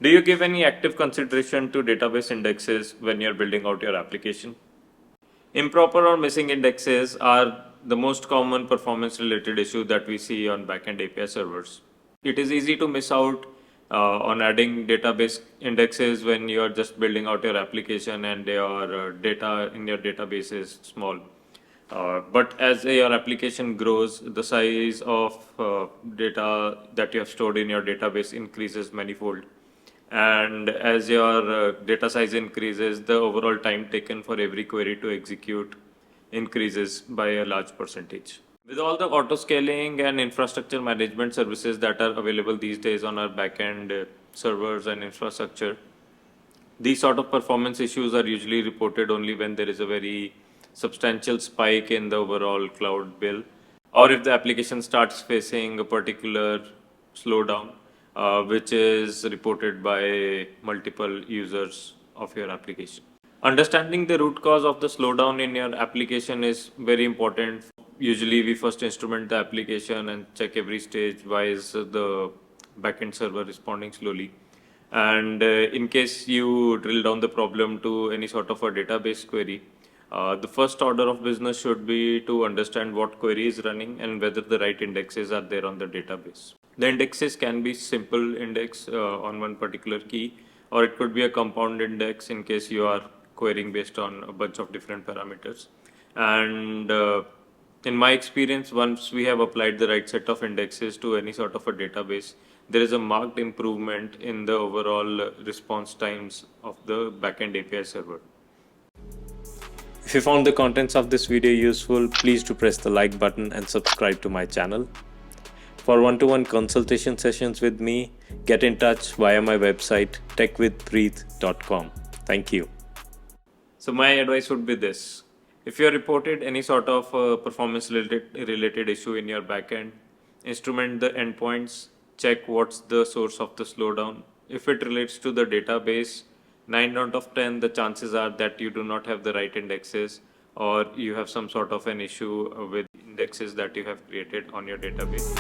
Do you give any active consideration to database indexes when you're building out your application? Improper or missing indexes are the most common performance related issue that we see on backend API servers. It is easy to miss out on adding database indexes when you are just building out your application and your data in your database is small. But as your application grows, the size of data that you have stored in your database increases manifold. And as your data size increases, the overall time taken for every query to execute increases by a large percentage. With all the autoscaling and infrastructure management services that are available these days on our backend servers and infrastructure, these sort of performance issues are usually reported only when there is a very substantial spike in the overall cloud bill, or if the application starts facing a particular slowdown, which is reported by multiple users of your application. Understanding the root cause of the slowdown in your application is very important. Usually, we first instrument the application and check every stage. Why is the backend server responding slowly? And in case you drill down the problem to any sort of a database query, the first order of business should be to understand what query is running and whether the right indexes are there on the database. The indexes can be simple index on one particular key, or it could be a compound index in case you are querying based on a bunch of different parameters. And in my experience, once we have applied the right set of indexes to any sort of a database, there is a marked improvement in the overall response times of the backend API server. If you found the contents of this video useful, please do press the like button and subscribe to my channel. For one-to-one consultation sessions with me, get in touch via my website techwithpreet.com. Thank you. So my advice would be this. If you have reported any sort of performance related issue in your backend, instrument the endpoints, check what's the source of the slowdown. If it relates to the database, 9 out of 10 the chances are that you do not have the right indexes, or you have some sort of an issue with indexes that you have created on your database.